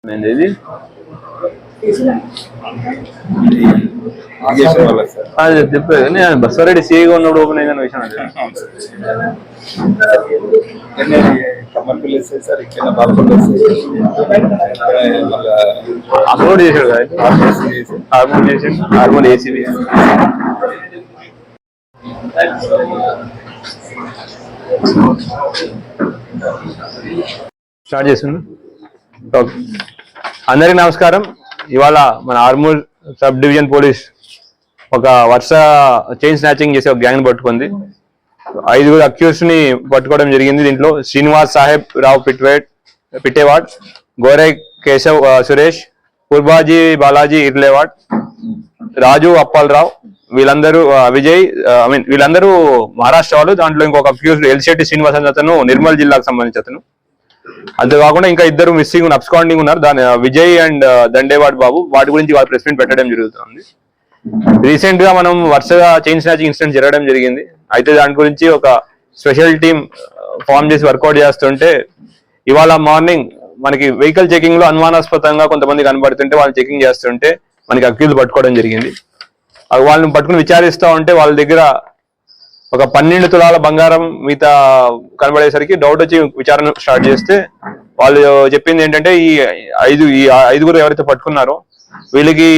చెప్పేది బస్సారెడ్డి సీగా ఉన్నప్పుడు ఓపెన్ అయిందని విషయం అప్లోడ్ చేశాడు హార్మోన్ ఏసీబీ స్టార్ట్ చేస్తుంది. అందరికీ నమస్కారం. ఇవాళ మన ఆర్మూర్ సబ్ డివిజన్ పోలీస్ ఒక వరుస చైన్ స్నాచింగ్ చేసి ఒక గ్యాంగ్ పట్టుకుంది. 5 అక్యూస్ ని పట్టుకోవడం జరిగింది. దీంట్లో శ్రీనివాస్ సాహెబ్ రావు పిట్టేవాడ్, గోరే కేశవ్ సురేష్, కుర్బాజీ బాలాజీ ఇర్లేవాడ్, రాజు అప్పలరావు, వీళ్ళందరూ విజయ్ వీళ్ళందరూ మహారాష్ట్ర వాళ్ళు. దాంట్లో ఇంకొక అక్యూస్ ఎల్శెట్టి శ్రీనివాస్ అని అతను నిర్మల్ జిల్లాకు సంబంధించి అతను. అంతేకాకుండా ఇంకా 2 మిస్సింగ్ అబ్స్కాండింగ్ ఉన్నారు. దాని విజయ్ అండ్ దండేవాడ్ బాబు. వాటి గురించి వాళ్ళ ప్రెస్ మీట్ పెట్టడం జరుగుతుంది. రీసెంట్ గా మనం వరుసగా చైన్ స్నాచింగ్ ఇన్సిడెంట్ జరగడం జరిగింది. అయితే దాని గురించి ఒక స్పెషల్ టీమ్ ఫామ్ చేసి వర్కౌట్ చేస్తుంటే ఇవాళ మార్నింగ్ మనకి వెహికల్ చెకింగ్ లో అనుమానాస్పదంగా కొంతమంది కనబడుతుంటే వాళ్ళు చెకింగ్ చేస్తుంటే మనకి అక్యూజ్ పట్టుకోవడం జరిగింది. వాళ్ళని పట్టుకుని విచారిస్తూ ఉంటే వాళ్ళ దగ్గర ఒక 12 తులాల బంగారం మిగతా కనబడేసరికి డౌట్ వచ్చి విచారణ స్టార్ట్ చేస్తే వాళ్ళు చెప్పింది ఏంటంటే ఈ 5గురు ఎవరైతే పట్టుకున్నారో వీళ్ళకి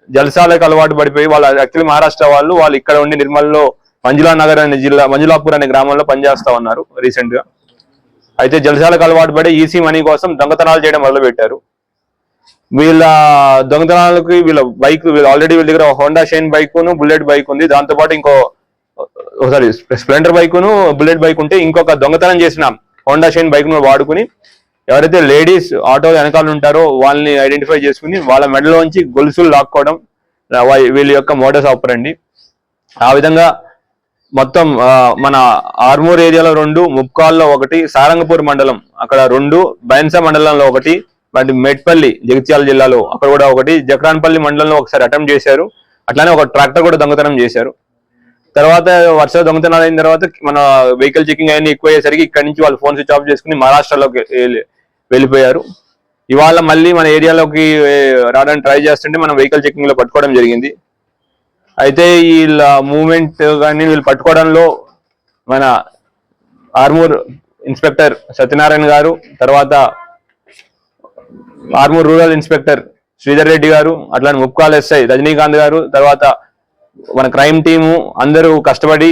జల్సాలకు అలవాటు పడిపోయి వాళ్ళు యాక్చువల్లీ మహారాష్ట్ర వాళ్ళు ఇక్కడ ఉండి నిర్మల్లో మంజులానగర్ అనే మంజులాపూర్ అనే గ్రామంలో పనిచేస్తా ఉన్నారు రీసెంట్ గా. అయితే జల్సాలకు అలవాటు పడి ఈసీ మనీ కోసం దొంగతనాలు చేయడం మొదలు పెట్టారు. వీళ్ళ దొంగతనాలకి వీళ్ళ ఆల్రెడీ వీళ్ళ దగ్గర Honda shine bike bullet bike ఉంది. దాంతోపాటు ఇంకో స్ప్లెండర్ బైక్ బుల్లెట్ బైక్ ఉంటే ఇంకొక దొంగతనం చేసిన హోండా షైన్ బైక్ ను వాడుకుని ఎవరైతే లేడీస్ ఆటో వెనకాల ఉంటారో వాళ్ళని ఐడెంటిఫై చేసుకుని వాళ్ళ మెడలోంచి గొలుసులు లాక్కోవడం వీళ్ళ యొక్క మోడస్ ఆపరండి. ఆ విధంగా మొత్తం మన ఆర్మూర్ ఏరియాలో 2, ముప్కాల్లో 1, సారంగపూర్ మండలం అక్కడ 2, బైన్సా మండలంలో 1, వాటి మెట్పల్లి జగిత్యాల జిల్లాలో అక్కడ కూడా 1, జక్రాన్పల్లి మండలంలో ఒకసారి అటెంప్ట్ చేశారు. అట్లానే ఒక ట్రాక్టర్ కూడా దొంగతనం చేశారు. తర్వాత వరుస దొంగతనాలు అయిన తర్వాత మన వెహికల్ చెకింగ్ అయినా ఎక్కువ అయ్యేసరికి ఇక్కడ నుంచి వాళ్ళు ఫోన్ స్విచ్ ఆఫ్ చేసుకుని మహారాష్ట్రలోకి వెళ్ళిపోయారు. ఇవాళ మళ్ళీ మన ఏరియాలోకి రావడానికి ట్రై చేస్తుంటే మనం వెహికల్ చెకింగ్ లో పట్టుకోవడం జరిగింది. అయితే వీళ్ళ మూవ్మెంట్ కానీ వీళ్ళు పట్టుకోవడంలో మన ఆర్మూర్ ఇన్స్పెక్టర్ సత్యనారాయణ గారు, తర్వాత ఆర్మూర్ రూరల్ ఇన్స్పెక్టర్ శ్రీధర్ రెడ్డి గారు, అట్లానే ముప్కాల్ ఎస్ఐ రజనీకాంత్ గారు, తర్వాత మన క్రైమ్ టీము అందరూ కష్టపడి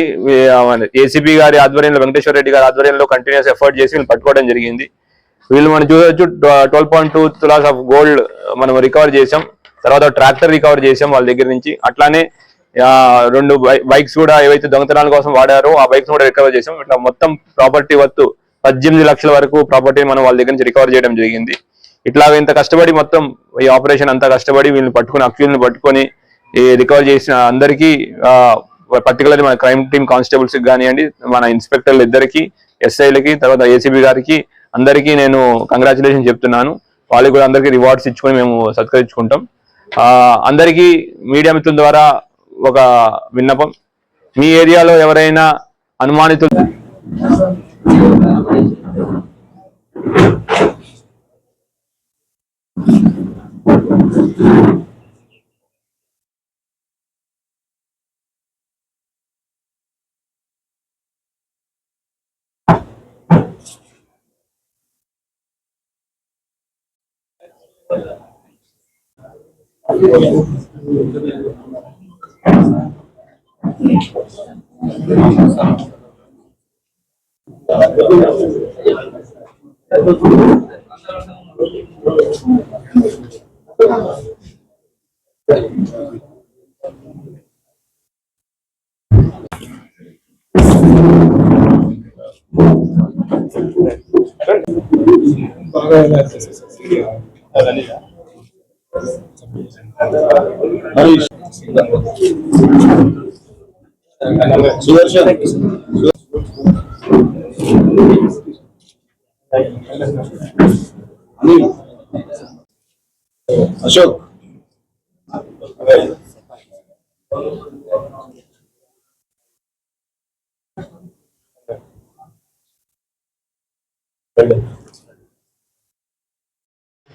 ఏసీపీ గారి ఆధ్వర్యంలో వెంకటేశ్వర రెడ్డి గారి ఆధ్వర్యంలో కంటిన్యూస్ ఎఫర్ట్ చేసి వీళ్ళు పట్టుకోవడం జరిగింది. వీళ్ళు మనం చూడవచ్చు 12.2 తులాస్ ఆఫ్ గోల్డ్ మనం రికవర్ చేసాం. తర్వాత ట్రాక్టర్ రికవర్ చేసాం వాళ్ళ దగ్గర నుంచి. అట్లానే 2 బైక్స్ కూడా ఏవైతే దొంగతనాల కోసం వాడారో ఆ బైక్స్ కూడా రికవర్ చేసాం. ఇట్లా మొత్తం ప్రాపర్టీ వర్త్ 18 లక్షల వరకు ప్రాపర్టీ మనం వాళ్ళ దగ్గర నుంచి రికవర్ చేయడం జరిగింది. ఇట్లా ఇంత కష్టపడి మొత్తం ఈ ఆపరేషన్ అంతా కష్టపడి వీళ్ళని పట్టుకుని అక్యూజ్ని పట్టుకొని రికవర్ చేసిన అందరికీ పర్టికులర్లీ మన క్రైమ్ టీమ్ కానిస్టేబుల్స్ కానివ్వండి, మన ఇన్స్పెక్టర్లు ఇద్దరికి, ఎస్ఐలకి, తర్వాత ఏసీబీ గారికి అందరికీ నేను కంగ్రాచులేషన్ చెప్తున్నాను. వాళ్ళకి కూడా అందరికీ రివార్డ్స్ ఇచ్చుకొని మేము సత్కరించుకుంటాం. అందరికీ మీడియా మిత్రుల ద్వారా ఒక విన్నపం, మీ ఏరియాలో ఎవరైనా అనుమానితులు Ashok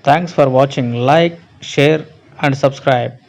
Thanks for watching. Like, share, and subscribe.